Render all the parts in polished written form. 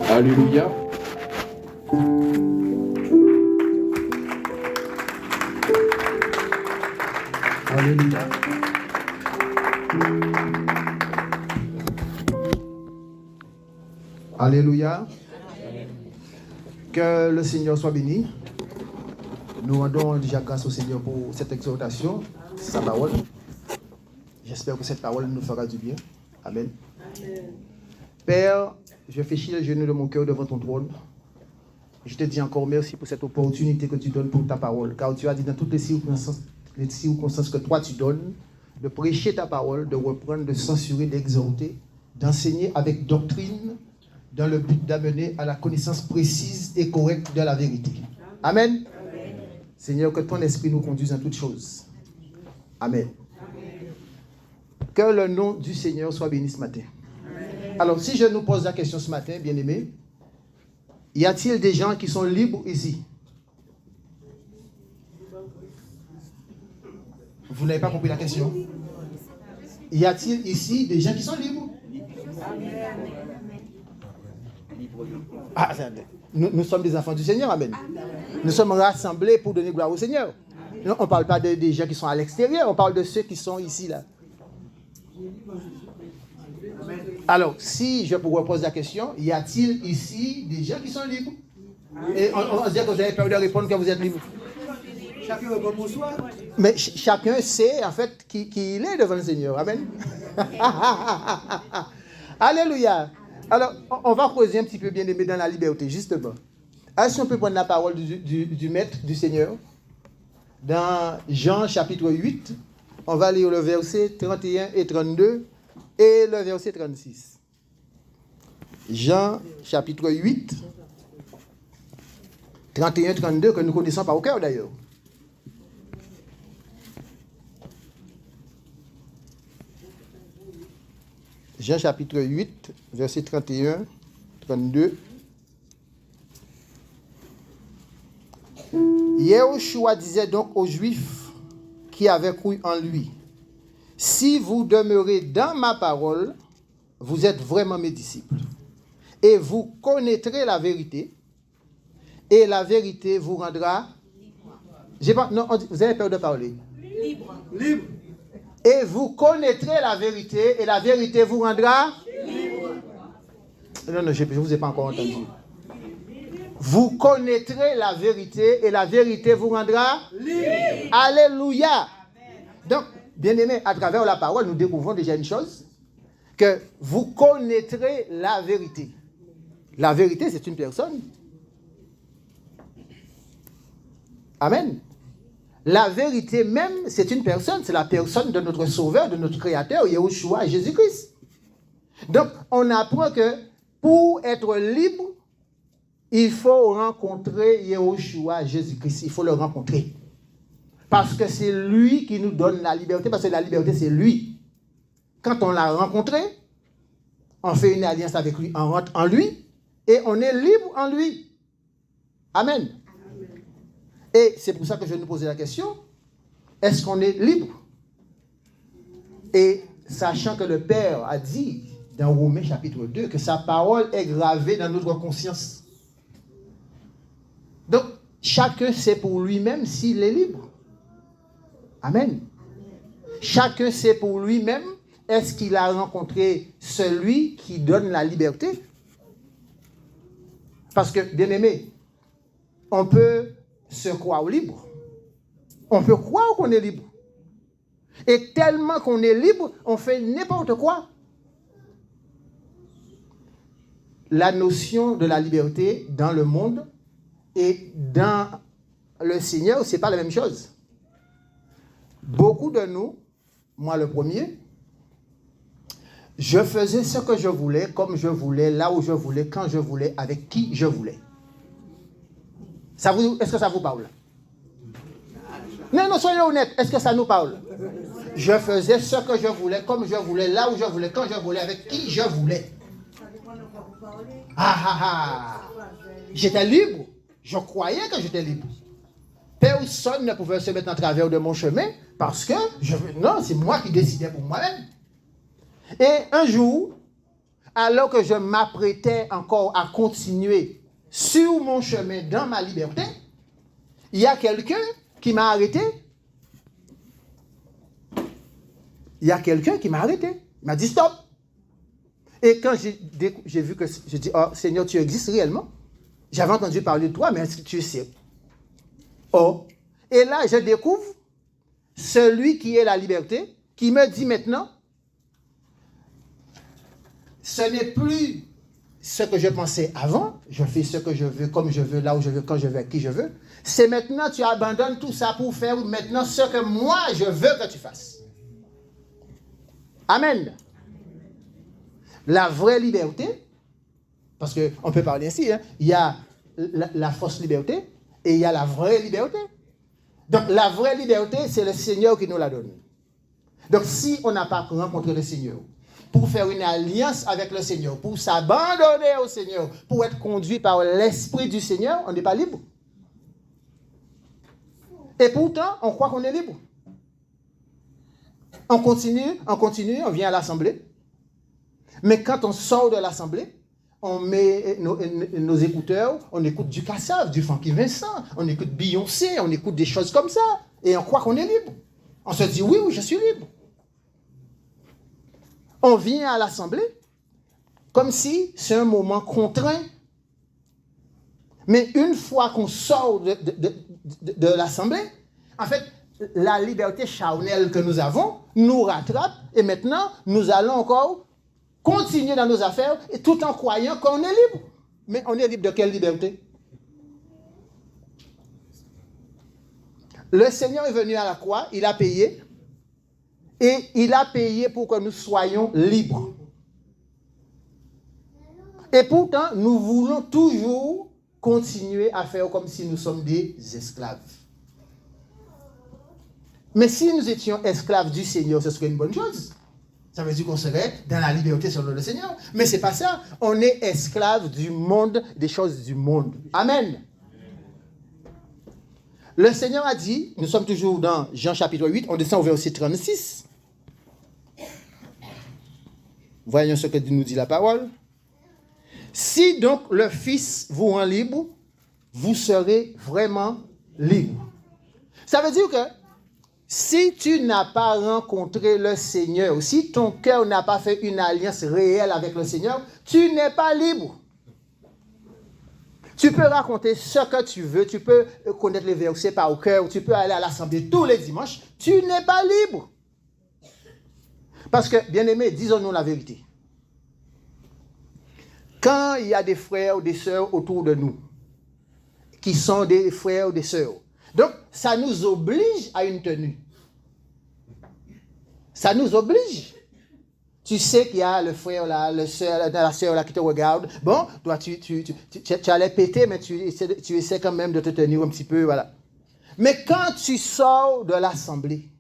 Alléluia. Alléluia. Alléluia. Que le Seigneur soit béni. Nous rendons déjà grâce au Seigneur pour cette exhortation, sa parole. J'espère que cette parole nous fera du bien. Amen. Père, je fais chier le genou de mon cœur devant ton trône. Je te dis encore merci pour cette opportunité que tu donnes pour ta parole. Car tu as dit dans toutes les circonstances que toi tu donnes, de prêcher ta parole, de reprendre, de censurer, d'exhorter, d'enseigner avec doctrine, dans le but d'amener à la connaissance précise et correcte de la vérité. Amen. Amen. Seigneur, que ton esprit nous conduise en toutes choses. Amen. Que le nom du Seigneur soit béni ce matin. Amen. Alors, si je nous pose la question ce matin, bien-aimés, y a-t-il des gens qui sont libres ici? Vous n'avez pas compris la question? Y a-t-il ici des gens qui sont libres? Ah, nous sommes des enfants du Seigneur, amen. Nous sommes rassemblés pour donner gloire au Seigneur. Non, on ne parle pas des gens qui sont à l'extérieur, on parle de ceux qui sont ici, là. Alors, si je pourrais poser la question, y a-t-il ici des gens qui sont libres? Et on dit que vous avez peur de répondre que vous êtes libre. Chacun répond pour soi. Mais chacun sait, en fait, qui il est devant le Seigneur. Amen. Alléluia. Alors, on va creuser un petit peu, bien aimé, dans la liberté, justement. Est-ce qu'on peut prendre la parole du Maître, du Seigneur? Dans Jean chapitre 8, on va lire le verset 31 et 32 et le verset 36. Jean chapitre 8, 31 et 32, que nous connaissons par au cœur d'ailleurs. Jean chapitre 8, verset 31, 32. Yahushua disait donc aux Juifs qui avaient cru en lui, « Si vous demeurez dans ma parole, vous êtes vraiment mes disciples, et vous connaîtrez la vérité, et la vérité vous rendra... » Non, vous avez peur de parler. Libre. Libre. Et vous connaîtrez la vérité, et la vérité vous rendra... Libre. Non, je ne vous ai pas encore entendu. Vous connaîtrez la vérité, et la vérité vous rendra... Libre. Alléluia. Donc, bien-aimés, à travers la parole, nous découvrons déjà une chose, que vous connaîtrez la vérité. La vérité, c'est une personne. Amen. La vérité même, c'est une personne, c'est la personne de notre Sauveur, de notre Créateur, Yahushua, Jésus-Christ. Donc, on apprend que pour être libre, il faut rencontrer Yahushua, Jésus-Christ. Il faut le rencontrer. Parce que c'est lui qui nous donne la liberté, parce que la liberté, c'est lui. Quand on l'a rencontré, on fait une alliance avec lui, on rentre en lui, et on est libre en lui. Amen. Et c'est pour ça que je vais nous poser la question, est-ce qu'on est libre? Et sachant que le Père a dit dans Romains chapitre 2 que sa parole est gravée dans notre conscience. Donc, chacun sait pour lui-même s'il est libre. Amen. Chacun sait pour lui-même, est-ce qu'il a rencontré celui qui donne la liberté? Parce que, bien aimé, on peut se croire libre. On peut croire qu'on est libre. Et tellement qu'on est libre, on fait n'importe quoi. La notion de la liberté dans le monde et dans le Seigneur, ce n'est pas la même chose. Beaucoup de nous, moi le premier, je faisais ce que je voulais, comme je voulais, là où je voulais, quand je voulais, avec qui je voulais. Est-ce que ça vous parle? Non, soyez honnêtes. Est-ce que ça nous parle? Je faisais ce que je voulais, comme je voulais, là où je voulais, quand je voulais, avec qui je voulais. J'étais libre. Je croyais que j'étais libre. Personne ne pouvait se mettre en travers de mon chemin parce que, non, c'est moi qui décidais pour moi-même. Et un jour, alors que je m'apprêtais encore à continuer sur mon chemin dans ma liberté, il y a quelqu'un qui m'a arrêté. Il y a quelqu'un qui m'a arrêté. Il m'a dit stop. Et quand j'ai vu que, j'ai dit, oh Seigneur, tu existes réellement. J'avais entendu parler de toi, mais est-ce que tu sais? Oh. Et là, je découvre celui qui est la liberté, qui me dit maintenant, ce n'est plus ce que je pensais avant, je fais ce que je veux, comme je veux, là où je veux, quand je veux, avec qui je veux. C'est maintenant, tu abandonnes tout ça pour faire maintenant ce que moi, je veux que tu fasses. Amen. La vraie liberté, parce qu'on peut parler ainsi, hein, il y a la fausse liberté et il y a la vraie liberté. Donc la vraie liberté, c'est le Seigneur qui nous la donne. Donc si on n'a pas rencontré le Seigneur, pour faire une alliance avec le Seigneur, pour s'abandonner au Seigneur, pour être conduit par l'Esprit du Seigneur, on n'est pas libre. Et pourtant, on croit qu'on est libre. On continue, on vient à l'assemblée. Mais quand on sort de l'assemblée, on met nos écouteurs, on écoute du Kassav, du Funky Vincent, on écoute Beyoncé, on écoute des choses comme ça. Et on croit qu'on est libre. On se dit, oui, je suis libre. On vient à l'assemblée comme si c'est un moment contraint. Mais une fois qu'on sort de l'assemblée, en fait, la liberté charnelle que nous avons nous rattrape et maintenant, nous allons encore continuer dans nos affaires et tout en croyant qu'on est libre. Mais on est libre de quelle liberté? Le Seigneur est venu à la croix, il a payé. Et il a payé pour que nous soyons libres. Et pourtant, nous voulons toujours continuer à faire comme si nous sommes des esclaves. Mais si nous étions esclaves du Seigneur, ce serait une bonne chose. Ça veut dire qu'on serait dans la liberté selon le Seigneur. Mais ce n'est pas ça. On est esclaves du monde, des choses du monde. Amen. Le Seigneur a dit, nous sommes toujours dans Jean chapitre 8, on descend au verset 36. Voyons ce que nous dit la parole. Si donc le Fils vous rend libre, vous serez vraiment libre. Ça veut dire que si tu n'as pas rencontré le Seigneur, si ton cœur n'a pas fait une alliance réelle avec le Seigneur, tu n'es pas libre. Tu peux raconter ce que tu veux, tu peux connaître les versets par cœur, tu peux aller à l'assemblée tous les dimanches, tu n'es pas libre. Parce que, bien-aimés, disons-nous la vérité. Quand il y a des frères ou des sœurs autour de nous, qui sont des frères ou des sœurs, donc ça nous oblige à une tenue. Ça nous oblige. Tu sais qu'il y a le frère là, la sœur là qui te regarde. Bon, toi tu allais péter, mais tu essaies quand même de te tenir un petit peu, voilà. Mais quand tu sors de l'assemblée,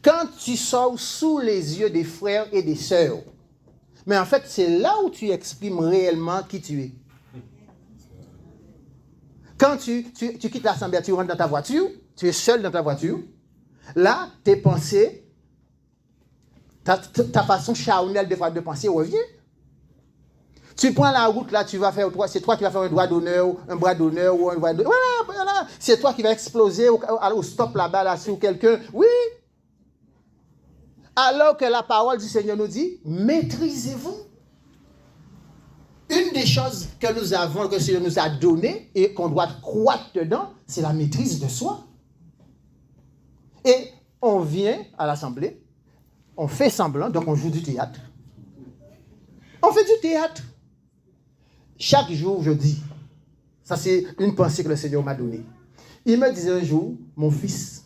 quand tu sors sous les yeux des frères et des sœurs, mais en fait, c'est là où tu exprimes réellement qui tu es. Quand tu quittes l'assemblée, tu rentres dans ta voiture, tu es seul dans ta voiture, là, tes pensées, ta façon charnelle des fois de penser revient. Tu prends la route, là, c'est toi qui vas faire un droit d'honneur ou un bras d'honneur. Voilà. C'est toi qui vas exploser au stop là-bas, là, sur quelqu'un. Oui. Alors que la parole du Seigneur nous dit, maîtrisez-vous. Une des choses que nous avons, que le Seigneur nous a donné et qu'on doit croître dedans, c'est la maîtrise de soi. Et on vient à l'assemblée, on fait semblant, donc on joue du théâtre. On fait du théâtre. Chaque jour, je dis, ça c'est une pensée que le Seigneur m'a donnée. Il me disait un jour, mon fils,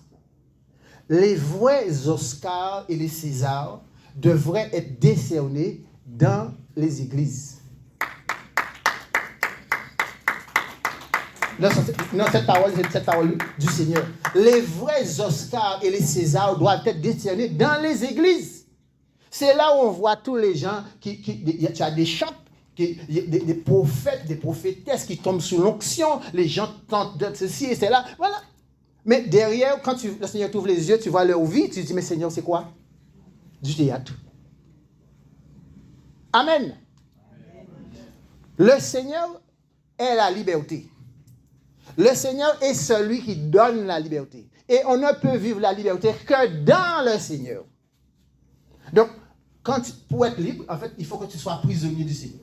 les vrais Oscars et les Césars devraient être décernés dans les églises. Non, cette parole, c'est cette parole du Seigneur. Les vrais Oscars et les Césars doivent être décernés dans les églises. C'est là où on voit tous les gens tu as des chants, des prophètes, des prophétesses qui tombent sous l'onction, les gens tentent de ceci et cela, voilà. Mais derrière, quand le Seigneur t'ouvre les yeux, tu vois leur vie, tu te dis, mais Seigneur, c'est quoi? Du théâtre. Amen. Le Seigneur est la liberté. Le Seigneur est celui qui donne la liberté. Et on ne peut vivre la liberté que dans le Seigneur. Donc, pour être libre, en fait, il faut que tu sois prisonnier du Seigneur.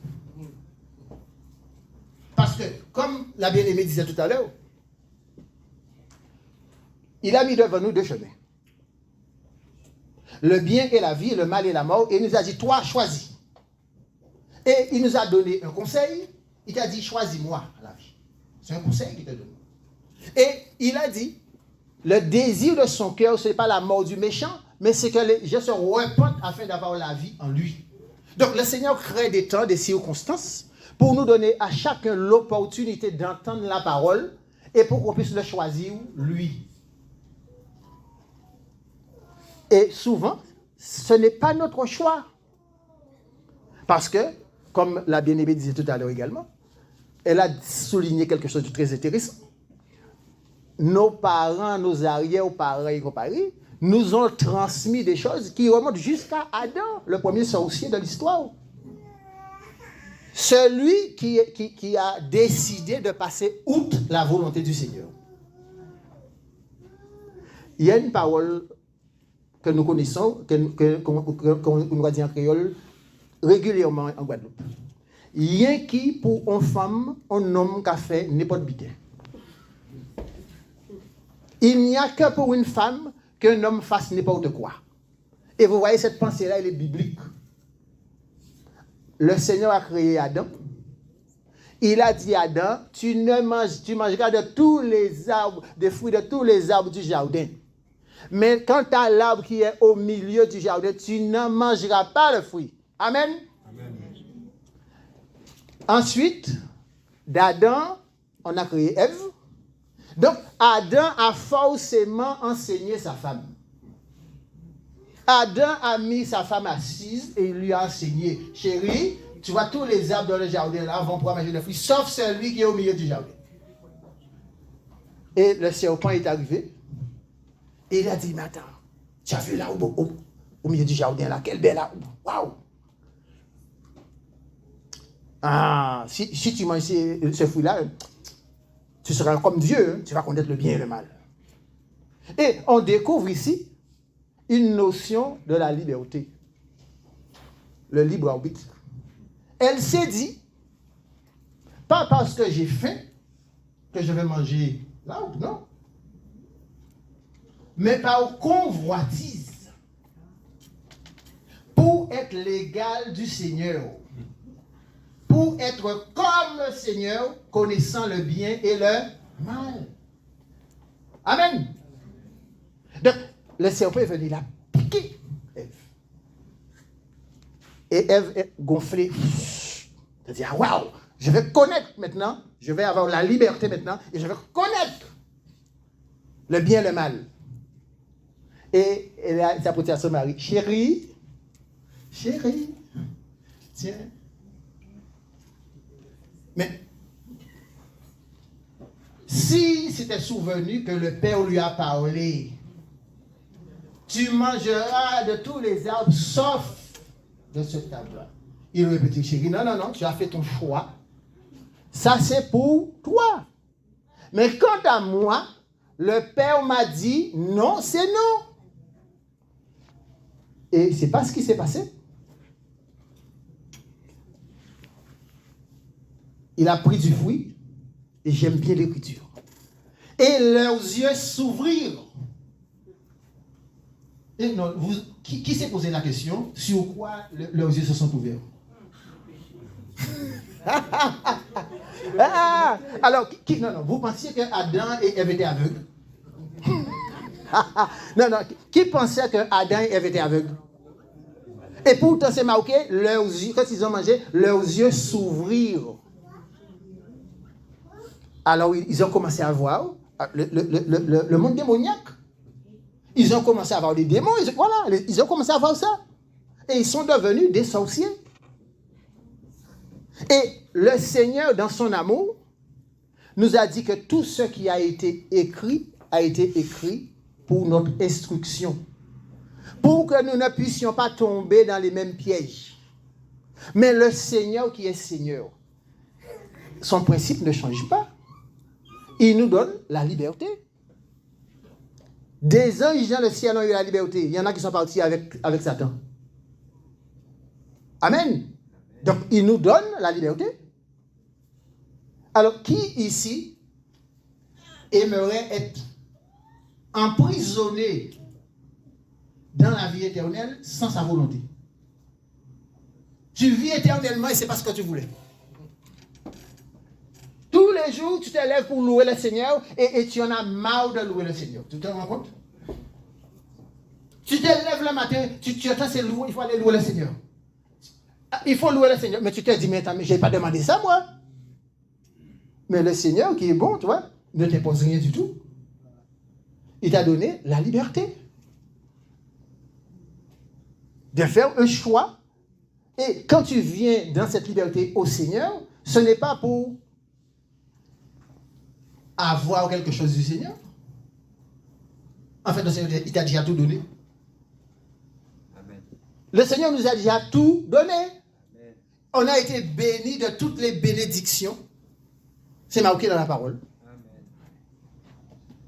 Parce que, comme la bien-aimée disait tout à l'heure, il a mis devant nous 2 chemins. Le bien et la vie, le mal et la mort. Et il nous a dit, toi, choisis. Et il nous a donné un conseil. Il t'a dit, choisis-moi la vie. C'est un conseil qu'il t'a donné. Et il a dit, le désir de son cœur, ce n'est pas la mort du méchant, mais c'est que les gens se repentent afin d'avoir la vie en lui. Donc le Seigneur crée des temps, des circonstances, pour nous donner à chacun l'opportunité d'entendre la parole et pour qu'on puisse le choisir, lui. Et souvent, ce n'est pas notre choix. Parce que, comme la bien-aimée disait tout à l'heure également, elle a souligné quelque chose de très intéressant. Nos parents, nos arrière-parents et compagnie, nous ont transmis des choses qui remontent jusqu'à Adam, le premier sorcier de l'histoire. Celui qui a décidé de passer outre la volonté du Seigneur. Il y a une parole que nous connaissons, qu'on va dire en créole, régulièrement en Guadeloupe. Rien qui, pour une femme, un homme qui a fait n'importe bien. Il n'y a que pour une femme qu'un homme fasse n'importe quoi. Et vous voyez, cette pensée-là, elle est biblique. Le Seigneur a créé Adam. Il a dit à Adam, tu mangeras de tous les arbres, des fruits de tous les arbres du jardin. Mais quant à l'arbre qui est au milieu du jardin, tu n'en mangeras pas le fruit. Amen. Amen. Ensuite, d'Adam, on a créé Ève. Donc, Adam a forcément enseigné sa femme. Adam a mis sa femme assise et il lui a enseigné. Chérie, tu vois tous les arbres dans le jardin là vont pouvoir manger le fruit, sauf celui qui est au milieu du jardin. Et le serpent est arrivé. Et il a dit, mais attends, tu as vu là au milieu du jardin là, quelle belle arbre. Waouh! Ah, si tu manges ce fruit-là, tu seras comme Dieu, hein, tu vas connaître le bien et le mal. Et on découvre ici une notion de la liberté. Le libre arbitre. Elle s'est dit, pas parce que j'ai faim que je vais manger l'arbre, non. Mais par convoitise. Pour être l'égal du Seigneur. Pour être comme le Seigneur, connaissant le bien et le mal. Amen. Donc, le serpent est venu là piquer Ève. Et Ève est gonflée. Elle dit, ah, waouh, je vais connaître maintenant, je vais avoir la liberté maintenant, et je vais connaître le bien et le mal. Et elle a apporté à son mari, chérie, tiens. Mais, si c'était souvenu que le Père lui a parlé, tu mangeras de tous les arbres sauf de ce arbre-là. Il lui répétait, chérie, non, tu as fait ton choix. Ça, c'est pour toi. Mais quant à moi, le Père m'a dit, non, c'est non. Et c'est pas ce qui s'est passé. Il a pris du fruit, et j'aime bien l'écriture. Et leurs yeux s'ouvrirent. Et non, qui s'est posé la question sur quoi leurs yeux se sont ouverts? Alors, vous pensiez que Adam et Ève étaient aveugles? non, qui pensait que Adam et Ève étaient aveugles? Et pourtant, c'est marqué, leurs yeux, quand ils ont mangé, leurs yeux s'ouvrirent. Alors, ils ont commencé à voir le monde démoniaque. Ils ont commencé à voir des démons. Ils ont commencé à voir ça. Et ils sont devenus des sorciers. Et le Seigneur, dans son amour, nous a dit que tout ce qui a été écrit pour notre instruction. Pour que nous ne puissions pas tomber dans les mêmes pièges. Mais le Seigneur qui est Seigneur, son principe ne change pas. Il nous donne la liberté. Des anges dans le ciel ont eu la liberté. Il y en a qui sont partis avec Satan. Amen. Donc, il nous donne la liberté. Alors, qui ici aimerait être emprisonné dans la vie éternelle sans sa volonté? Tu vis éternellement et c'est pas ce que tu voulais. Tous les jours, tu te lèves pour louer le Seigneur et tu en as marre de louer le Seigneur. Tu te rends compte? Tu te lèves le matin, tu attends, c'est louer, il faut aller louer le Seigneur. Il faut louer le Seigneur. Mais tu te dis, mais je n'ai pas demandé ça, moi. Mais le Seigneur, qui est bon, tu vois, ne t'impose rien du tout. Il t'a donné la liberté de faire un choix. Et quand tu viens dans cette liberté au Seigneur, ce n'est pas pour avoir quelque chose du Seigneur. En fait, le Seigneur, il t'a déjà tout donné. Amen. Le Seigneur nous a déjà tout donné. Amen. On a été bénis de toutes les bénédictions. C'est marqué dans la parole. Amen.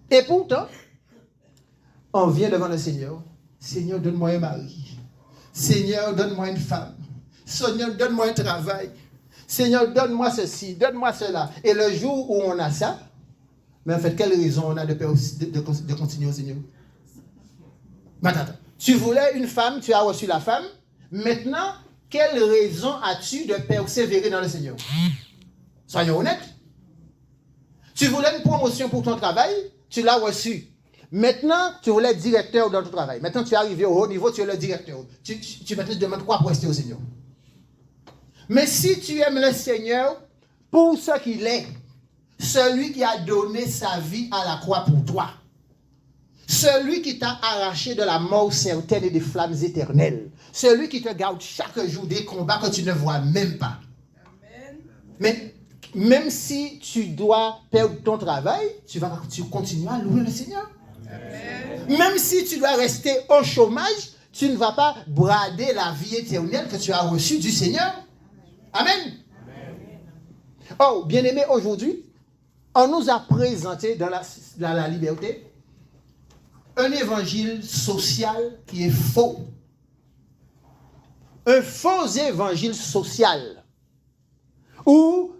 Et pourtant, on vient devant le Seigneur. Seigneur, donne-moi un mari. Seigneur, donne-moi une femme. Seigneur, donne-moi un travail. Seigneur, donne-moi ceci, donne-moi cela. Et le jour où on a ça, mais en fait, quelle raison on a de continuer au Seigneur? Maintenant, tu voulais une femme, tu as reçu la femme. Maintenant, quelle raison as-tu de persévérer dans le Seigneur? Soyons honnêtes. Tu voulais une promotion pour ton travail, tu l'as reçu. Maintenant, tu voulais être directeur dans ton travail. Maintenant, tu es arrivé au haut niveau, tu es le directeur. Tu maintenant te demandes quoi pour rester au Seigneur? Mais si tu aimes le Seigneur pour ce qu'il est, celui qui a donné sa vie à la croix pour toi, celui qui t'a arraché de la mort certaine et des flammes éternelles, celui qui te garde chaque jour des combats que tu ne vois même pas. Amen. Mais même si tu dois perdre ton travail, tu continues à louer le Seigneur. Amen. Même si tu dois rester au chômage, tu ne vas pas brader la vie éternelle que tu as reçue du Seigneur. Amen. Amen. Oh, bien-aimé, aujourd'hui, on nous a présenté dans la liberté un évangile social qui est faux. Un faux évangile social. Où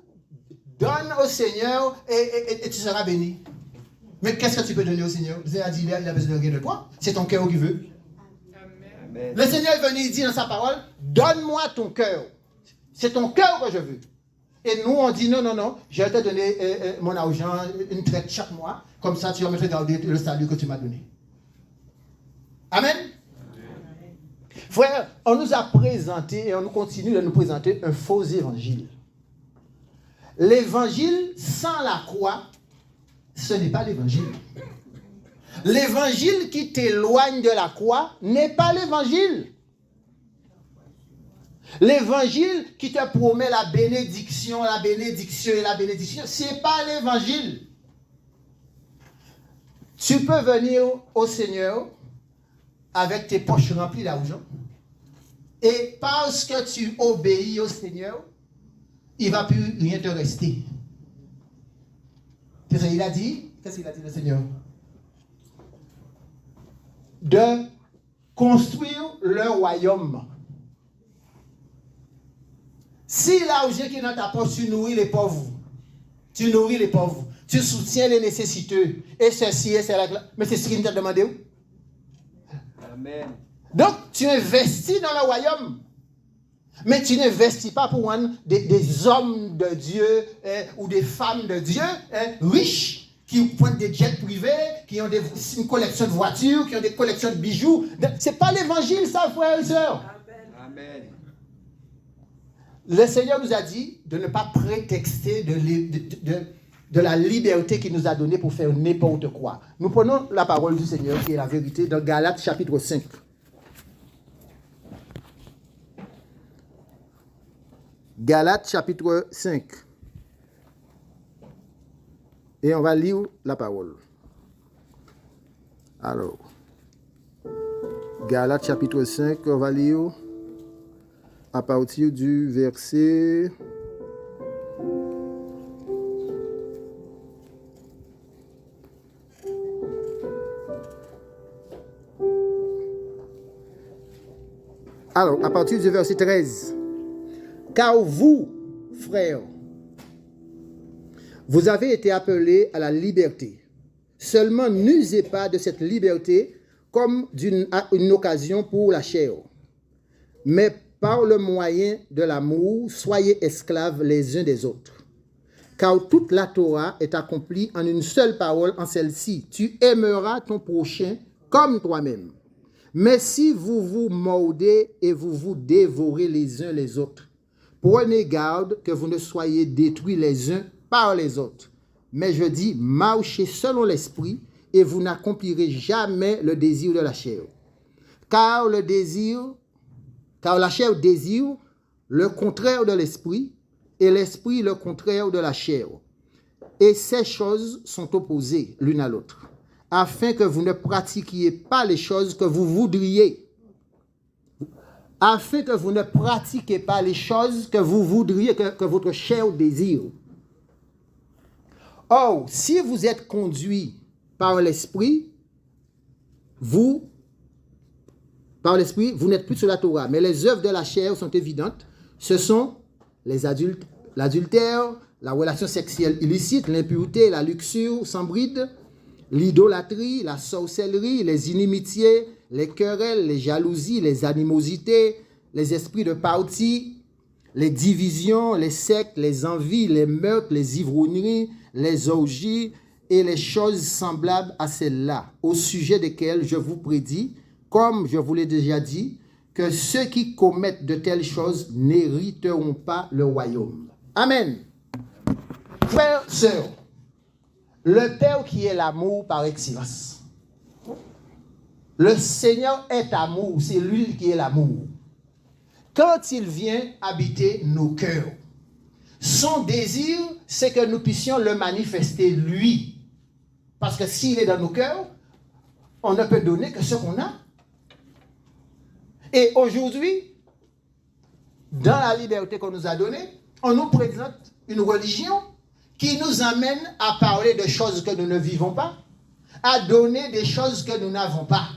donne au Seigneur et tu seras béni. Mais qu'est-ce que tu peux donner au Seigneur? Le Seigneur a dit, il a besoin de rien de toi. C'est ton cœur qui veut. Amen. Le Seigneur est venu, il dit dans sa parole, donne-moi ton cœur. C'est ton cœur que je veux. Et nous, on dit, non, je vais te donner mon argent, une traite chaque mois. Comme ça, tu vas me regarder le salut que tu m'as donné. Amen. Amen. Frère, on nous a présenté et on continue de nous présenter un faux évangile. L'évangile sans la croix, ce n'est pas l'évangile. L'évangile qui t'éloigne de la croix n'est pas l'évangile. L'évangile qui te promet la bénédiction, ce n'est pas l'évangile. Tu peux venir au Seigneur avec tes poches remplies d'argent. Et parce que tu obéis au Seigneur, il ne va plus rien te rester. Qu'est-ce qu'il a dit le Seigneur? De construire le royaume. Si l'argent qui est dans ta poche, tu nourris les pauvres, tu soutiens les nécessiteux, et ceci, et cela, mais c'est ce qu'il t'a demandé. Amen. Donc, tu investis dans le royaume, mais tu n'investis pas pour des hommes de Dieu ou des femmes de Dieu riches qui pointent des jets privés, qui ont une collection de voitures, qui ont des collections de bijoux. Ce n'est pas l'évangile, ça, frères et sœurs. Amen. Le Seigneur nous a dit de ne pas prétexter de la liberté qu'il nous a donnée pour faire n'importe quoi. Nous prenons la parole du Seigneur qui est la vérité dans Galates chapitre 5. Galates chapitre 5. Et on va lire la parole. Alors, Galates chapitre 5, on va lire à partir du verset Alors, à partir du verset 13. Car vous, frères, vous avez été appelés à la liberté. Seulement n'usez pas de cette liberté comme une occasion pour la chair. Mais par le moyen de l'amour, soyez esclaves les uns des autres. Car toute la Torah est accomplie en une seule parole, en celle-ci. Tu aimeras ton prochain comme toi-même. Mais si vous vous mordez et vous vous dévorez les uns les autres, prenez garde que vous ne soyez détruits les uns par les autres. Mais je dis, marchez selon l'esprit et vous n'accomplirez jamais le désir de la chair. Car la chair désire le contraire de l'esprit et l'esprit le contraire de la chair. Et ces choses sont opposées l'une à l'autre, afin que vous ne pratiquiez pas les choses que vous voudriez. Afin que vous ne pratiquiez pas les choses que vous voudriez, que votre chair désire. Or, si vous êtes conduit par l'esprit, vous n'êtes plus sur la Torah. Mais les œuvres de la chair sont évidentes. Ce sont l'adultère, la relation sexuelle illicite, l'impureté, la luxure sans bride, l'idolâtrie, la sorcellerie, les inimitiés, les querelles, les jalousies, les animosités, les esprits de parti, les divisions, les sectes, les envies, les meurtres, les ivrogneries, les orgies et les choses semblables à celles-là, au sujet desquelles je vous prédis, comme je vous l'ai déjà dit, que ceux qui commettent de telles choses n'hériteront pas le royaume. Amen. Frères, sœurs, le Père qui est l'amour par excellence. Le Seigneur est amour, c'est lui qui est l'amour. Quand il vient habiter nos cœurs, son désir, c'est que nous puissions le manifester lui. Parce que s'il est dans nos cœurs, on ne peut donner que ce qu'on a. Et aujourd'hui, dans la liberté qu'on nous a donnée, on nous présente une religion qui nous amène à parler de choses que nous ne vivons pas, à donner des choses que nous n'avons pas.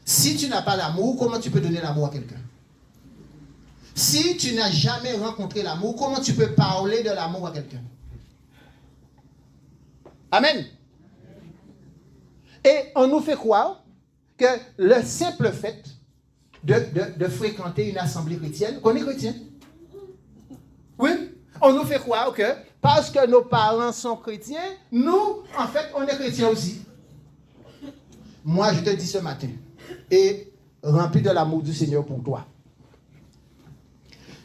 Si tu n'as pas l'amour, comment tu peux donner l'amour à quelqu'un? Si tu n'as jamais rencontré l'amour, comment tu peux parler de l'amour à quelqu'un? Amen. Et on nous fait croire que le simple fait de fréquenter une assemblée chrétienne, qu'on est chrétien. Oui, on nous fait croire que parce que nos parents sont chrétiens, nous, en fait, on est chrétiens aussi. Moi, je te dis ce matin, et rempli de l'amour du Seigneur pour toi,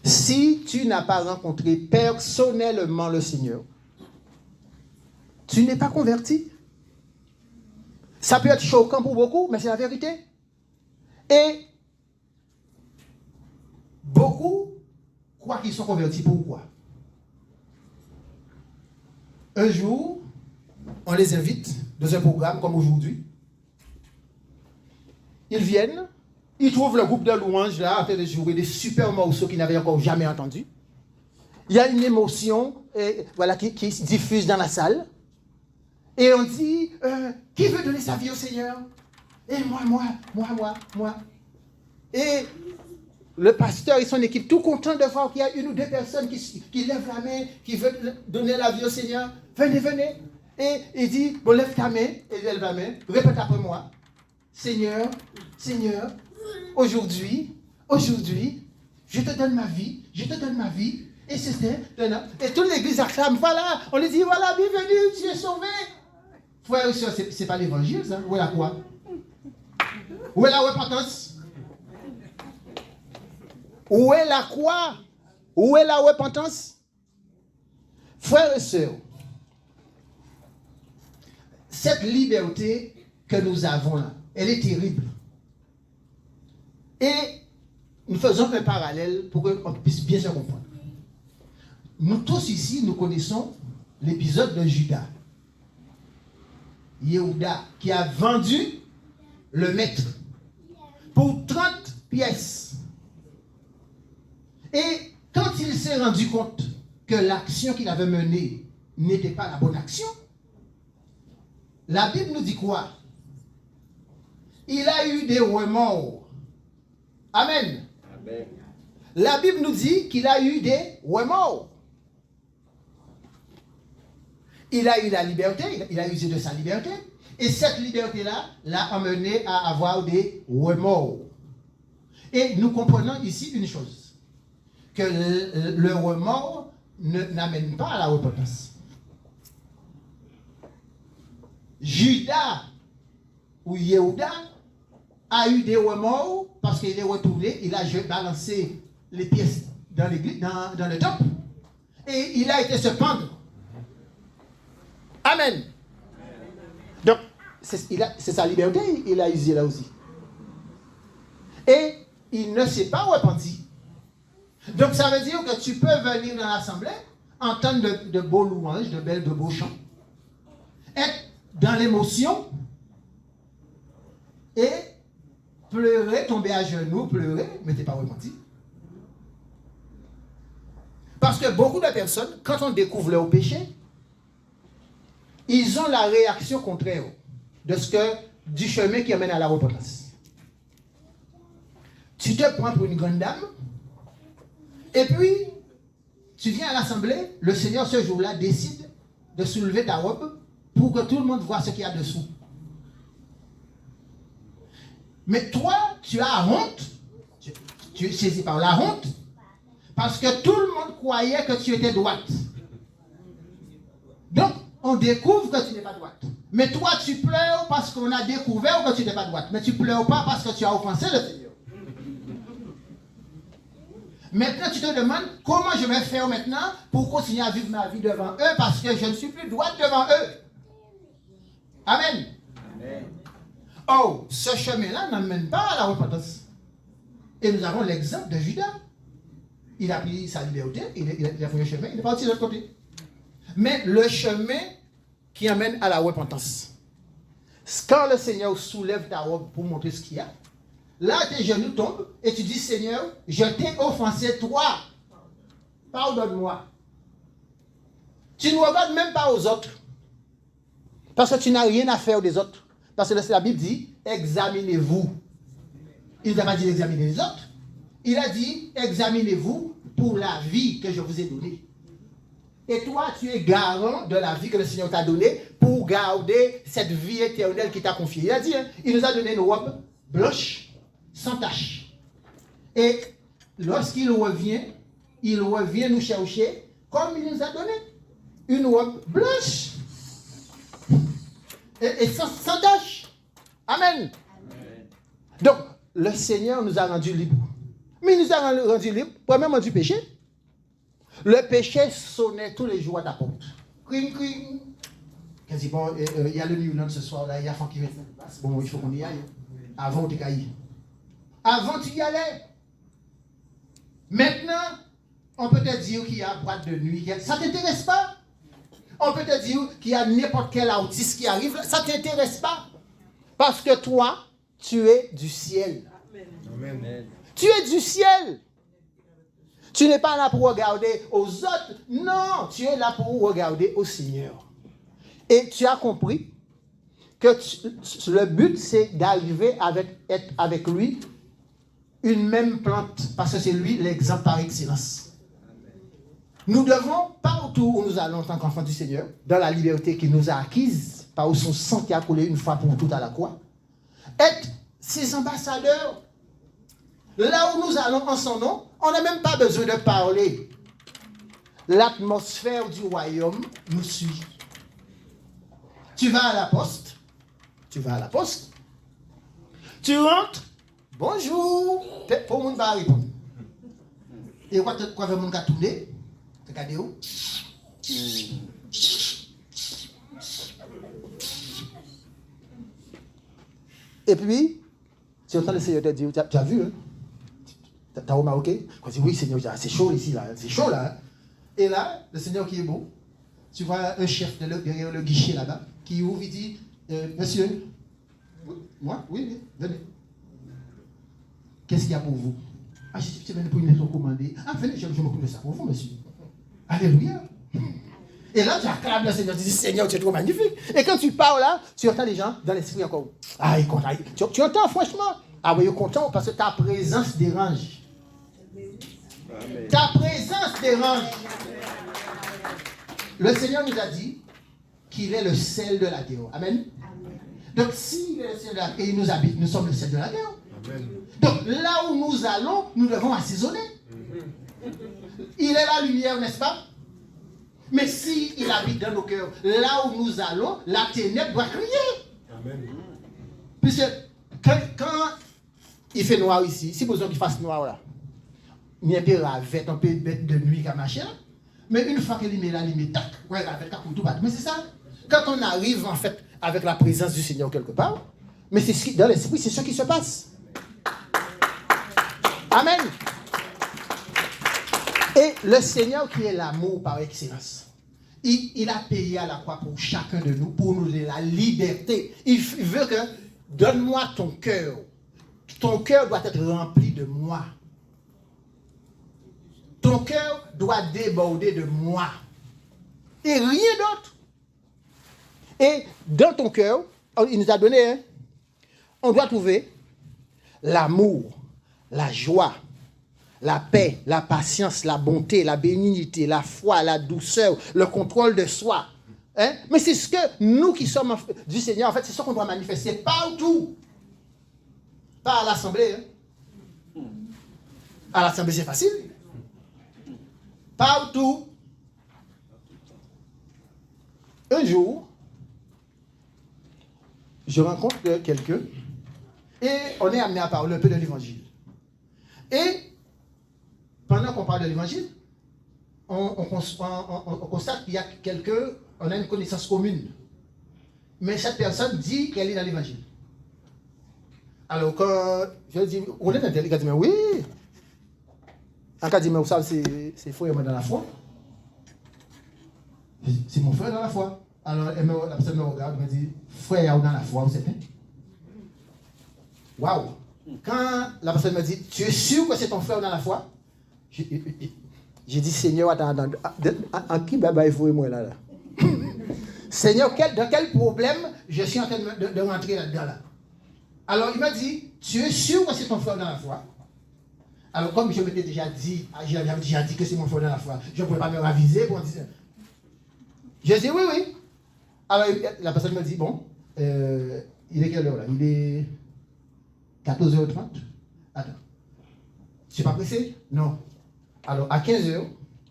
si tu n'as pas rencontré personnellement le Seigneur, tu n'es pas converti. Ça peut être choquant pour beaucoup, mais c'est la vérité. Et beaucoup croient qu'ils sont convertis. Pourquoi? Un jour, on les invite dans un programme comme aujourd'hui. Ils viennent, ils trouvent le groupe de louanges là en train de jouer des super morceaux qu'ils n'avaient encore jamais entendus. Il y a une émotion qui se diffuse dans la salle. Et on dit, qui veut donner sa vie au Seigneur? Et moi. Et le pasteur et son équipe, tout content de voir qu'il y a une ou deux personnes qui lèvent la main, qui veulent donner la vie au Seigneur. Venez. Et il dit, bon, lève ta main, et il lève la main, répète après moi. Seigneur, aujourd'hui, je te donne ma vie, et c'était, et toute l'église acclame, voilà, on lui dit, voilà, bienvenue, tu es sauvé. Frère et soeur, c'est pas l'évangile, ça. Où est la croix? Où est la repentance? Où est la croix? Où est la repentance? Frères et sœurs, cette liberté que nous avons là, elle est terrible. Et nous faisons un parallèle pour qu'on puisse bien se comprendre. Nous tous ici, nous connaissons l'épisode de Judas. Yehuda, qui a vendu le maître pour 30 pièces. Et quand il s'est rendu compte que l'action qu'il avait menée n'était pas la bonne action, la Bible nous dit quoi? Il a eu des remords. Amen. Amen. La Bible nous dit qu'il a eu des remords. Il a eu la liberté, il a usé de sa liberté. Et cette liberté-là l'a amené à avoir des remords. Et nous comprenons ici une chose, que le remords n'amène pas à la repentance. Judas ou Yehuda a eu des remords parce qu'il est retourné, il a balancé les pièces dans l'église, dans le temple, et il a été se pendre. Amen. Donc, c'est sa liberté, il a usé là aussi. Et il ne s'est pas repenti. Donc, ça veut dire que tu peux venir dans l'assemblée, entendre de beaux louanges, de beaux chants, être dans l'émotion et pleurer, tomber à genoux, pleurer, mais tu n'es pas repenti. Parce que beaucoup de personnes, quand on découvre leur péché, ils ont la réaction contraire du chemin qui amène à la repentance. Tu te prends pour une grande dame, et puis tu viens à l'assemblée, le Seigneur ce jour-là décide de soulever ta robe pour que tout le monde voit ce qu'il y a dessous. Mais toi, tu as honte, tu es saisi par la honte, parce que tout le monde croyait que tu étais droite. Donc, on découvre que tu n'es pas droite. Mais toi, tu pleures parce qu'on a découvert que tu n'es pas droite. Mais tu ne pleures pas parce que tu as offensé le Seigneur. Maintenant, tu te demandes comment je vais faire maintenant pour continuer à vivre ma vie devant eux parce que je ne suis plus droite devant eux. Amen. Amen. Oh, ce chemin-là n'amène pas à la repentance. Et nous avons l'exemple de Judas. Il a pris sa liberté, il a fait le chemin, il est parti de l'autre côté. Mais le chemin qui amène à la repentance. Quand le Seigneur soulève ta robe pour montrer ce qu'il y a, là tes genoux tombent et tu dis Seigneur, je t'ai offensé toi. Pardonne-moi. Tu ne regardes même pas aux autres. Parce que tu n'as rien à faire des autres. Parce que la Bible dit, examinez-vous. Il n'a pas dit examiner les autres. Il a dit, examinez-vous pour la vie que je vous ai donnée. Et toi, tu es garant de la vie que le Seigneur t'a donnée pour garder cette vie éternelle qu'il t'a confiée. Il a dit, il nous a donné une robe blanche, sans tache. Et lorsqu'il revient nous chercher comme il nous a donné une robe blanche et sans tache. Amen. Amen. Donc, le Seigneur nous a rendus libres. Mais il nous a rendus libres, premièrement du péché. Le péché sonnait tous les jours à ta porte. Cring, cring. Quasiment, il y a le New Land ce soir-là, il y a Franck qui met ça. Bon, il faut qu'on y aille. Avant, tu caillis. Avant, tu y allais. Maintenant, on peut te dire qu'il y a boîte de nuit. Ça ne t'intéresse pas. On peut te dire qu'il y a n'importe quel autiste qui arrive. Ça ne t'intéresse pas. Parce que toi, tu es du ciel. Amen. Tu es du ciel. Tu n'es pas là pour regarder aux autres. Non, tu es là pour regarder au Seigneur. Et tu as compris que le but, c'est d'arriver être avec lui une même plante. Parce que c'est lui l'exemple par excellence. Nous devons, partout où nous allons en tant qu'enfants du Seigneur, dans la liberté qu'il nous a acquise, par où son sang qui a coulé une fois pour toutes à la croix, être ses ambassadeurs. Là où nous allons en son nom, on n'a même pas besoin de parler. L'atmosphère du royaume nous suit. Tu vas à la poste. Tu rentres. Bonjour. Pour mon va répondre. Et quoi veut mon gars tourner? Regardez où? Et puis, tu entends le Seigneur te dire, tu as vu, hein? T'as remarqué? Quand tu dis oui, Seigneur, c'est chaud ici, là. C'est chaud, là. Hein? Et là, le Seigneur qui est beau, tu vois un chef derrière le guichet là-bas, qui ouvre, il dit, monsieur, moi? Oui, venez. Qu'est-ce qu'il y a pour vous? Ah, je suis venu pour une lettre commandée. Ah, venez, je m'occupe de ça pour vous, monsieur. Alléluia. Et là, tu acclames le Seigneur, tu dis, Seigneur, tu es trop magnifique. Et quand tu parles là, tu entends les gens dans l'esprit encore. Ah, il compte. Tu entends, franchement. Ah oui, content parce que ta présence dérange. Amen. Ta présence dérange. Le Seigneur nous a dit qu'il est le sel de la terre. Amen. Donc, s'il est le sel de la terre et il nous habite, nous sommes le sel de la terre. Amen. Donc, là où nous allons, nous devons assaisonner. Il est la lumière, n'est-ce pas? Mais s'il habite dans nos cœurs, là où nous allons, la ténèbre doit crier. Amen. Puisque quand il fait noir ici, si besoin qu'il fasse noir là, il y a un peu ravette, un peu bête de nuit comme machin. Mais une fois qu'il met là, il met tac, ouais, ravette, tout bat. Mais c'est ça. Quand on arrive en fait avec la présence du Seigneur quelque part, mais c'est dans l'esprit, c'est ce qui se passe. Amen. Et le Seigneur qui est l'amour par excellence, il a payé à la croix pour chacun de nous, pour nous donner la liberté. Il veut que, donne-moi ton cœur. Ton cœur doit être rempli de moi. Ton cœur doit déborder de moi. Et rien d'autre. Et dans ton cœur, il nous a donné, hein, on doit trouver l'amour, la joie, la paix, la patience, la bonté, la bénignité, la foi, la douceur, le contrôle de soi. Hein? Mais c'est ce que nous qui sommes du Seigneur, en fait, c'est ce qu'on doit manifester partout. Pas à l'assemblée. Hein? À l'assemblée, c'est facile. Partout. Un jour, je rencontre quelqu'un et on est amené à parler un peu de l'évangile. Et pendant qu'on parle de l'évangile, on constate qu'il y a quelqu'un, on a une connaissance commune. Mais cette personne dit qu'elle est dans l'évangile. Alors quand je dis, on est intelligent, il dit, mais oui. En cas dit, mais vous savez, c'est frère dans la foi. C'est mon frère dans la foi. Alors la personne me regarde, me dit, frère dans la foi, vous savez. Waouh! Quand la personne me dit, tu es sûr que c'est ton frère dans la foi? J'ai dit, Seigneur, attends, en qui baba il moi là? Seigneur, dans quel problème je suis en train de rentrer là-dedans là? Alors il m'a dit, tu es sûr que c'est ton frère dans la foi? Alors comme je m'étais déjà dit, j'avais déjà dit que c'est mon frère dans la foi, je ne pouvais pas me raviser pour dire. Je dis oui, oui. Alors la personne me dit, bon, il est quelle heure là? Il est 14h30. Attends. Tu n'es pas pressé? Non. Alors, à 15h,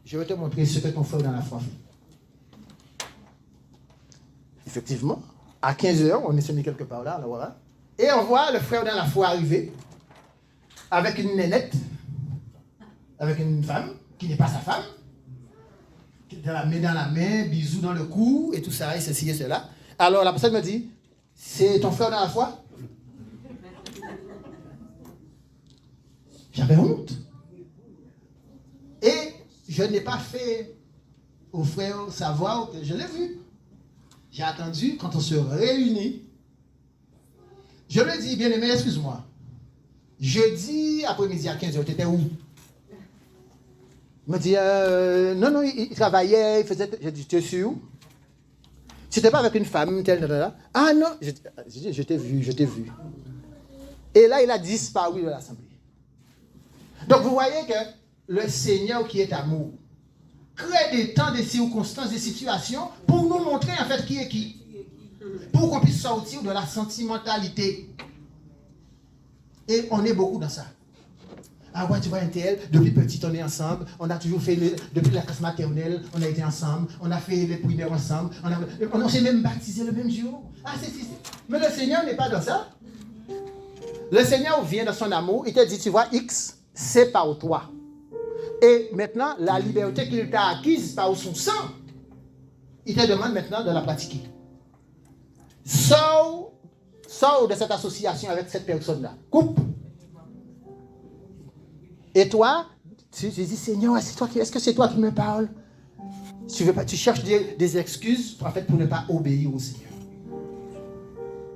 je vais te montrer ce que ton frère dans la foi fait. Effectivement, à 15h, on est sonné quelque part là, voilà. Et on voit le frère dans la foi arriver avec une nénette, avec une femme qui n'est pas sa femme, qui la met dans la main, bisous dans le cou, et tout ça, et ceci et cela. Alors, la personne me dit, c'est ton frère dans la foi? J'avais honte. Et je n'ai pas fait au frère savoir que je l'ai vu. J'ai attendu quand on se réunit. Je lui ai dit, bien-aimé, excuse-moi. Jeudi après-midi à 15h, tu étais où? Il me dit, non, il travaillait, il faisait... J'ai dit, tu es sûr? Tu n'étais pas avec une femme, telle. Ah non, je t'ai vu. Et là, il a disparu de l'assemblée. Donc, vous voyez que le Seigneur qui est amour crée des temps, des circonstances, des situations pour nous montrer en fait qui est qui. Pour qu'on puisse sortir de la sentimentalité. Et on est beaucoup dans ça. Ah ouais, tu vois, un tel, depuis petit, on est ensemble. On a toujours fait, depuis la classe maternelle, on a été ensemble. On a fait les primaires ensemble. On s'est même baptisé le même jour. Ah, c'est. Mais le Seigneur n'est pas dans ça. Le Seigneur vient dans son amour. Il te dit, tu vois, X, c'est par toi. Et maintenant, la liberté qu'il t'a acquise par son sang, il te demande maintenant de la pratiquer. Sors de cette association avec cette personne-là. Coupe. Et toi, tu dis, Seigneur, est-ce que c'est toi qui me parles? Tu cherches des excuses en fait, pour ne pas obéir au Seigneur.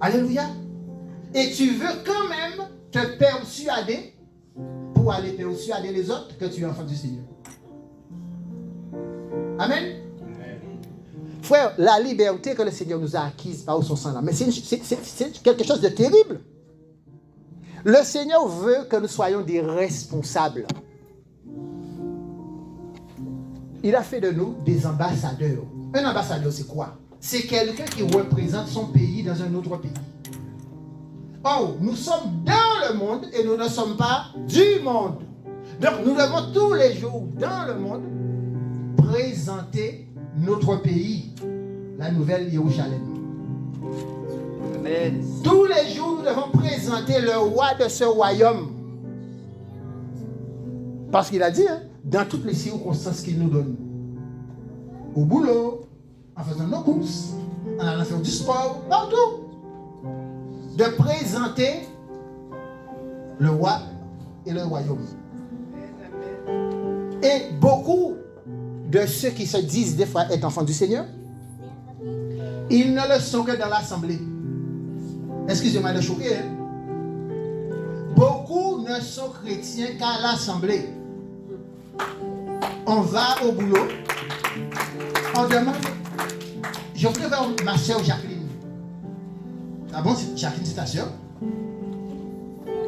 Alléluia. Et tu veux quand même te persuader pour aller persuader les autres que tu es enfant du Seigneur. Amen. Frère, la liberté que le Seigneur nous a acquise par son sang là, mais c'est quelque chose de terrible. Le Seigneur veut que nous soyons des responsables. Il a fait de nous des ambassadeurs. Un ambassadeur, c'est quoi? C'est quelqu'un qui représente son pays dans un autre pays. Oh, nous sommes dans le monde et nous ne sommes pas du monde. Donc, nous devons tous les jours dans le monde présenter notre pays, la nouvelle Jérusalem. Amen. Tous les jours, nous devons présenter le roi de ce royaume. Parce qu'il a dit, hein, dans toutes les circonstances qu'il nous donne. Au boulot, en faisant nos courses, en allant faire du sport, partout. De présenter le roi et le royaume. Et beaucoup de ceux qui se disent des fois être enfants du Seigneur, ils ne le sont que dans l'assemblée. Excusez-moi de choquer. Hein? Beaucoup ne sont chrétiens qu'à l'assemblée. On va au boulot, on demande, je voudrais voir ma soeur Jacqueline. Ah bon, Jacqueline, c'est ta soeur?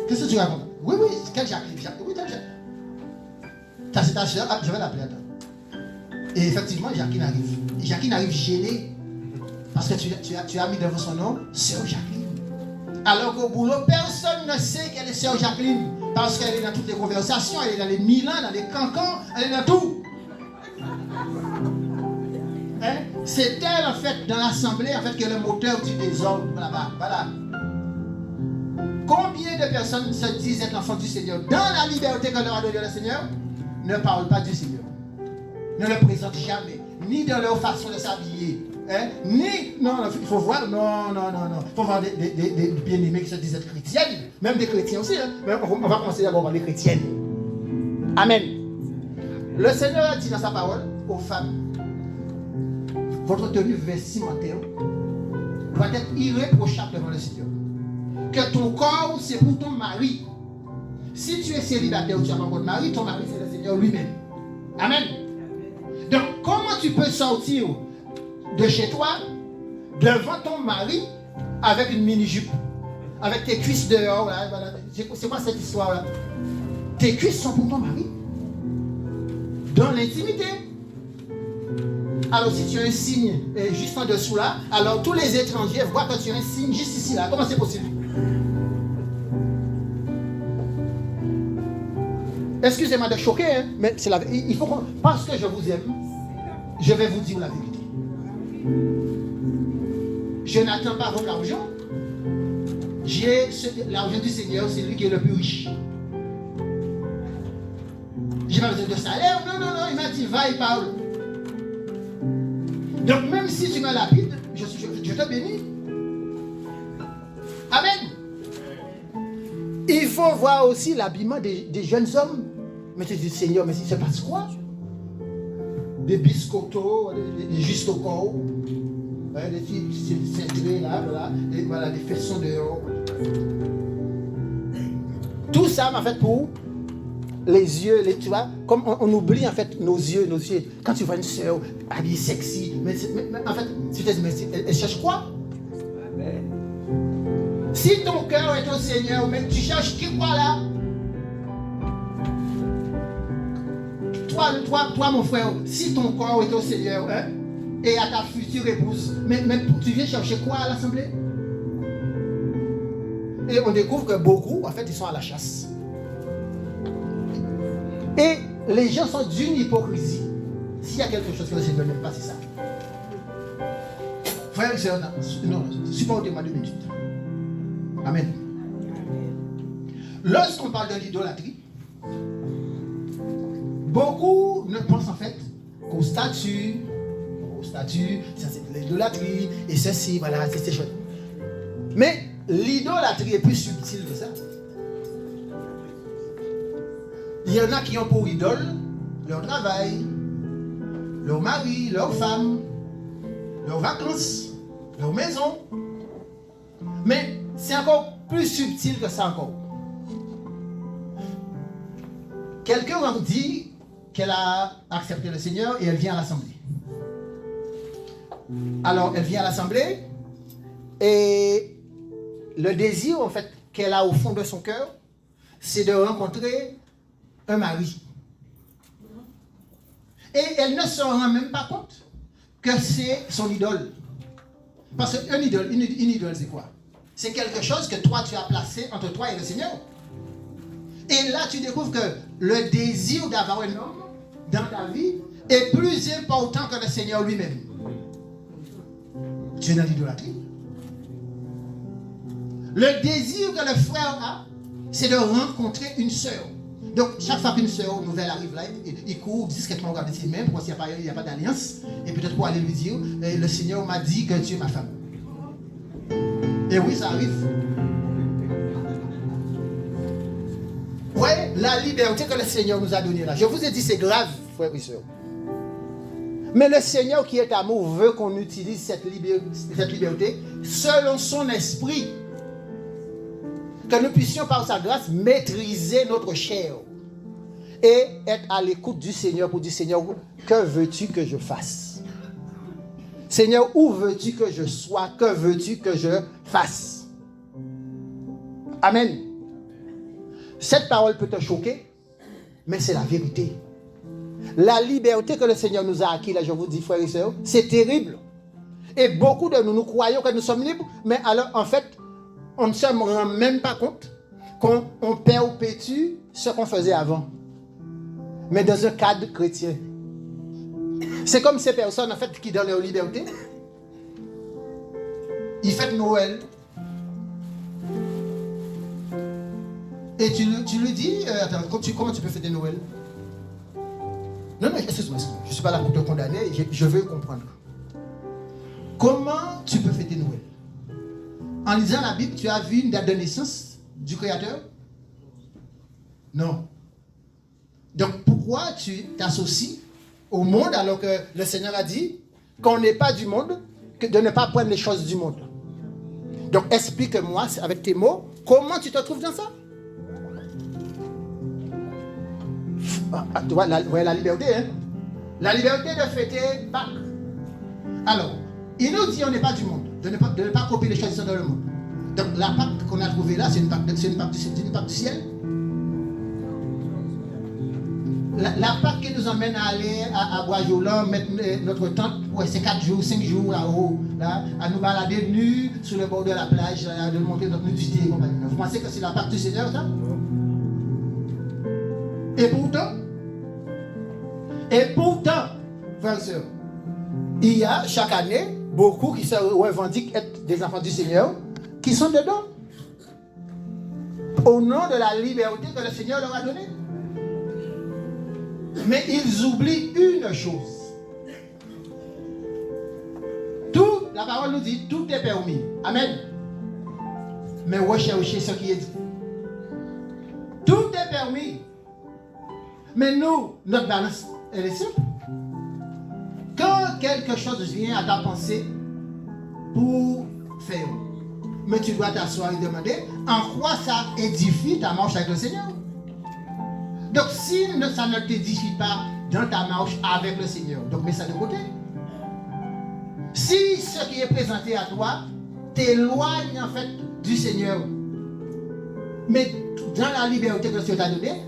Qu'est-ce que tu racontes? Oui, quelle Jacqueline? Oui, telle Jacqueline. Ça, c'est ta soeur? Ah, je vais l'appeler, attends. Et effectivement, Jacqueline arrive. Et Jacqueline arrive gênée. Parce que tu as mis devant son nom, soeur Jacqueline. Alors qu'au boulot, personne ne sait qu'elle est soeur Jacqueline. Parce qu'elle est dans toutes les conversations, elle est dans les Milans, dans les cancans, elle est dans tout. Hein? C'est elle, en fait, dans l'assemblée, en fait, qui est le moteur du désordre là-bas. Voilà. Combien de personnes se disent être enfants du Seigneur dans la liberté que leur a donnée le Seigneur, ne parlent pas du Seigneur. Ne le présentent jamais. Ni dans leur façon de s'habiller. Hein? Ni, non, il faut voir, non. Il faut voir des bien-aimés qui se disent être chrétiennes. Même des chrétiens aussi. Hein? Mais on va commencer d'abord par les chrétiennes. Amen. Le Seigneur a dit dans sa parole aux femmes, votre tenue vestimentaire doit être irréprochable devant le Seigneur. Que ton corps, c'est pour ton mari. Si tu es célibataire ou tu as encore de mari, ton mari, c'est le Seigneur lui-même. Amen. Donc, comment tu peux sortir de chez toi, devant ton mari, avec une mini-jupe, avec tes cuisses dehors, voilà. C'est quoi cette histoire-là? Tes cuisses sont pour ton mari, dans l'intimité. Alors si tu as un signe juste en dessous là, alors tous les étrangers voient que tu as un signe juste ici là. Comment c'est possible? Excusez-moi de choquer, hein, mais c'est la vérité. Il faut qu'on... Parce que je vous aime, je vais vous dire la vérité. Je n'attends pas votre argent. L'argent du Seigneur, c'est lui qui est le plus riche. J'ai pas besoin de salaire. Non, il m'a dit, va et parle. Donc même si tu me lapides, je te bénis. Amen. Il faut voir aussi l'habillement des jeunes hommes. Mais tu dis, Seigneur, mais il se passe quoi? Des biscottos, des juste au corps, des filles ceinturées là, voilà, et voilà, des fessons dehors. Tout ça, en fait, pour les yeux, tu vois, comme on oublie en fait nos yeux. Quand tu vois une soeur habillée sexy, mais en fait, tu te dis, mais elle cherche quoi? Amen. Si ton cœur est au Seigneur, mais tu cherches qui quoi là? Toi, mon frère, si ton corps est au Seigneur, hein, et à ta future épouse, mais tu viens chercher quoi à l'assemblée? Et on découvre que beaucoup, en fait, ils sont à la chasse. Et les gens sont d'une hypocrisie. S'il y a quelque chose que le Seigneur n'aime pas, c'est ça. Frère et sœur, non, supportez-moi 2 minutes. Amen. Lorsqu'on parle de l'idolâtrie, beaucoup ne pensent en fait qu'au statut, ça c'est de l'idolâtrie, et ceci, voilà, c'est chouette. Mais l'idolâtrie est plus subtile que ça. Il y en a qui ont pour idole leur travail, leur mari, leur femme, leurs vacances, leur maison. Mais c'est encore plus subtil que ça encore. Quelqu'un leur dit qu'elle a accepté le Seigneur et elle vient à l'assemblée. Alors elle vient à l'assemblée et le désir en fait qu'elle a au fond de son cœur, c'est de rencontrer un mari. Et elle ne se rend même pas compte que c'est son idole. Parce qu'une idole, une idole, c'est quoi? C'est quelque chose que toi, tu as placé entre toi et le Seigneur. Et là, tu découvres que le désir d'avoir un homme dans ta vie est plus important que le Seigneur lui-même. Tu es dans l'idolâtrie. Le désir que le frère a, c'est de rencontrer une sœur. Donc, chaque fois qu'une sœur nouvelle arrive là, il court discrètement regarder ses mains pour voir s'il n'y a pas d'alliance. Et peut-être pour aller lui dire, le Seigneur m'a dit que tu es ma femme. Et oui, ça arrive. Ouais, la liberté que le Seigneur nous a donnée là. Je vous ai dit, c'est grave, frères et sœurs. Mais le Seigneur qui est amour veut qu'on utilise cette liberté selon son esprit. Que nous puissions par sa grâce maîtriser notre chair et être à l'écoute du Seigneur pour dire, Seigneur, que veux-tu que je fasse? Seigneur, où veux-tu que je sois? Que veux-tu que je fasse? Amen. Cette parole peut te choquer, mais c'est la vérité. La liberté que le Seigneur nous a acquis, là, je vous dis, frères et sœurs, c'est terrible. Et beaucoup de nous croyons que nous sommes libres, mais alors, en fait, on ne se rend même pas compte qu'on perpétue ce qu'on faisait avant. Mais dans un cadre chrétien. C'est comme ces personnes, en fait, qui donnent leur liberté. Ils fêtent Noël. Et tu lui dis, attends, comment tu peux fêter Noël? Non, excuse-moi, je ne suis pas là pour te condamner, je veux comprendre. Comment tu peux fêter Noël? En lisant la Bible, tu as vu une date de naissance du Créateur? Non. Donc pourquoi tu t'associes au monde alors que le Seigneur a dit qu'on n'est pas du monde, que de ne pas prendre les choses du monde? Donc explique-moi avec tes mots, comment tu te trouves dans ça? Tu vois, la liberté, hein? La liberté de fêter Pâques. Alors, il nous dit on n'est pas du monde, de ne pas copier les choses qui sont dans le monde. Donc la Pâque qu'on a trouvée là, c'est une Pâque du ciel. La Pâque qui nous emmène à aller à Bois-Jolant, mettre notre tente, ouais, c'est 4 jours, 5 jours là-haut, là, à nous balader nus sur le bord de la plage, là, de montrer notre nudité et compagnie. Vous pensez que c'est la Pâque du Seigneur, ça? Et pourtant, frères et sœurs, il y a chaque année beaucoup qui se revendiquent être des enfants du Seigneur qui sont dedans. Au nom de la liberté que le Seigneur leur a donnée. Mais ils oublient une chose. Tout, la parole nous dit, tout est permis. Amen. Mais recherchez ce qui est dit. Tout est permis. Mais nous, notre balance, elle est simple. Quand quelque chose vient à ta pensée pour faire, mais tu dois t'asseoir et demander en quoi ça édifie ta marche avec le Seigneur. Donc si ça ne t'édifie pas dans ta marche avec le Seigneur, donc mets ça de côté. Si ce qui est présenté à toi t'éloigne en fait du Seigneur, mais dans la liberté que le Seigneur t'a donnée,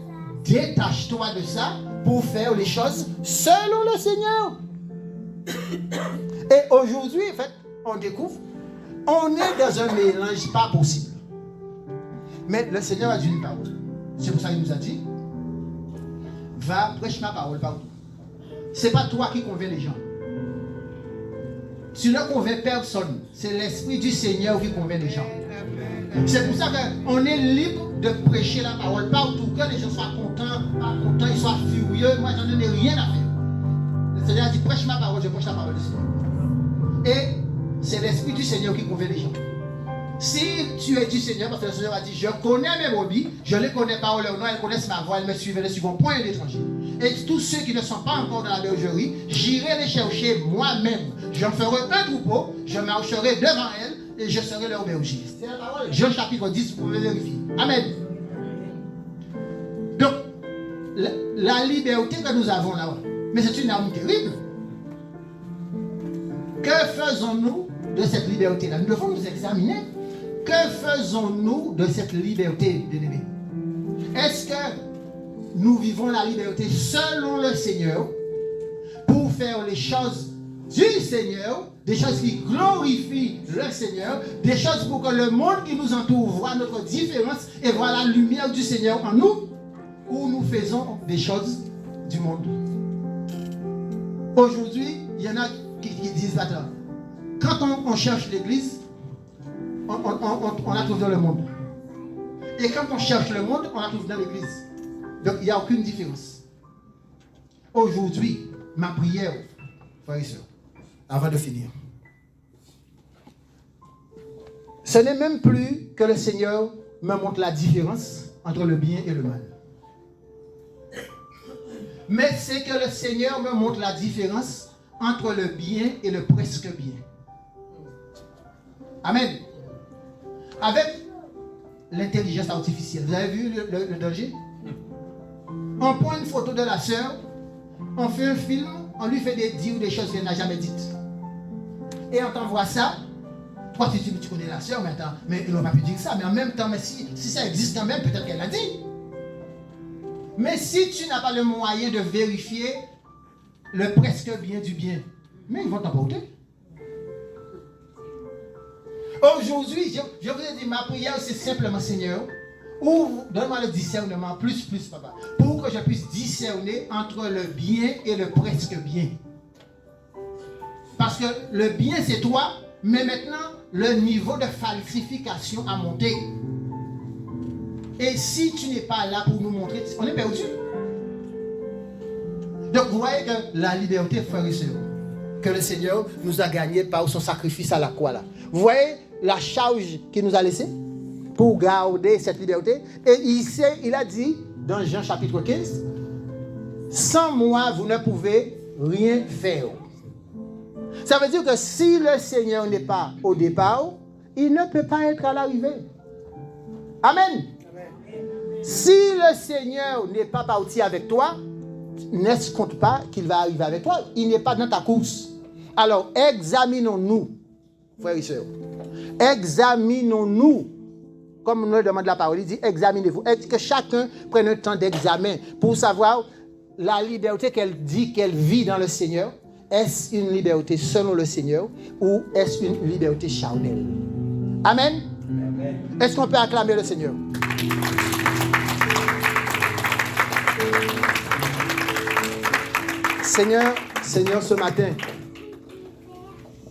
détache-toi de ça pour faire les choses selon le Seigneur. Et aujourd'hui, en fait, on découvre, on est dans un mélange pas possible. Mais le Seigneur a dit une parole. C'est pour ça qu'il nous a dit, va, prêche ma parole partout. C'est pas toi qui convainc les gens. Tu ne convaincs personne. C'est l'Esprit du Seigneur qui convainc les gens. C'est pour ça qu'on est libre de prêcher la parole partout. Que les gens soient contents, pas contents, ils soient furieux. Moi, j'en ai rien à faire. Le Seigneur a dit, prêche ma parole, je prêche la parole du Seigneur. Et c'est l'Esprit du Seigneur qui convainc les gens. Si tu es du Seigneur, parce que le Seigneur a dit, je connais mes brebis, je les connais par leur nom, elles connaissent ma voix, elles me suivent, elles ne suivront point d'étrangers. Et tous ceux qui ne sont pas encore dans la bergerie, j'irai les chercher moi-même. J'en ferai un troupeau, je marcherai devant elles et je serai leur berger. C'est la parole. Jean chapitre 10, vous pouvez vérifier. Amen. Donc, la liberté que nous avons là, mais c'est une arme terrible. Que faisons-nous de cette liberté-là? Nous devons nous examiner. Que faisons-nous de cette liberté, bien-aimés? Est-ce que nous vivons la liberté selon le Seigneur pour faire les choses du Seigneur, des choses qui glorifient le Seigneur, des choses pour que le monde qui nous entoure voit notre différence et voit la lumière du Seigneur en nous, ou nous faisons des choses du monde? Aujourd'hui, il y en a qui disent, attends, quand on cherche l'église, on la trouve dans le monde. Et quand on cherche le monde, on la trouve dans l'église. Donc, il n'y a aucune différence. Aujourd'hui, ma prière, frères et sœurs, avant de finir, ce n'est même plus que le Seigneur me montre la différence entre le bien et le mal. Mais c'est que le Seigneur me montre la différence entre le bien et le presque bien. Amen. Avec l'intelligence artificielle, vous avez vu le danger? On prend une photo de la sœur, on fait un film, on lui fait dire des choses qu'elle n'a jamais dites. Et on t'envoie ça. Toi, tu connais la sœur, mais attends, mais il n'aurait pas pu dire ça. Mais en même temps, mais si ça existe quand même, peut-être qu'elle l'a dit. Mais si tu n'as pas le moyen de vérifier le presque bien du bien, mais ils vont t'emporter. Aujourd'hui, je vous ai dit, ma prière, c'est simplement, Seigneur, donne-moi le discernement, plus, papa, pour que je puisse discerner entre le bien et le presque bien. Parce que le bien, c'est toi, mais maintenant, le niveau de falsification a monté. Et si tu n'es pas là pour nous montrer, on est perdu. Donc, vous voyez que la liberté, frères et sœurs, que le Seigneur nous a gagnée par son sacrifice à la croix, là. Vous voyez la charge qu'il nous a laissée pour garder cette liberté. Et il a dit, dans Jean chapitre 15, sans moi, vous ne pouvez rien faire. Ça veut dire que si le Seigneur n'est pas au départ, il ne peut pas être à l'arrivée. Amen. Si le Seigneur n'est pas parti avec toi, n'escompte pas qu'il va arriver avec toi. Il n'est pas dans ta course. Alors, examinons-nous, frères et sœurs. Examinons-nous. Comme nous le demande la parole, il dit examinez-vous. Que chacun prenne un temps d'examen pour savoir la liberté qu'elle dit qu'elle vit dans le Seigneur. Est-ce une liberté selon le Seigneur ou est-ce une liberté charnelle? Amen. Amen. Est-ce qu'on peut acclamer le Seigneur? Seigneur, ce matin,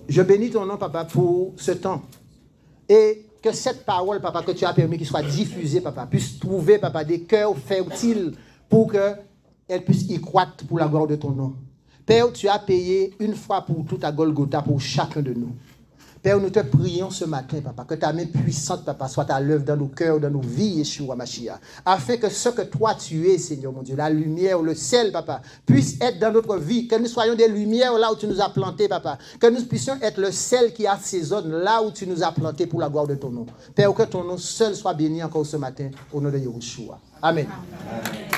je bénis ton nom, papa, pour ce temps. Et que cette parole, papa, que tu as permis qu'il soit diffusée, papa, puisse trouver, papa, des cœurs fertiles pour qu'elle puisse y croître pour la gloire de ton nom. Père, tu as payé une fois pour tout à Golgotha pour chacun de nous. Père, nous te prions ce matin, papa, que ta main puissante, papa, soit à l'œuvre dans nos cœurs, dans nos vies, Yeshua Mashiach, afin que ce que toi tu es, Seigneur mon Dieu, la lumière, le sel, papa, puisse être dans notre vie, que nous soyons des lumières là où tu nous as plantés, papa, que nous puissions être le sel qui assaisonne là où tu nous as plantés pour la gloire de ton nom. Père, que ton nom seul soit béni encore ce matin, au nom de Yeshua. Amen. Amen.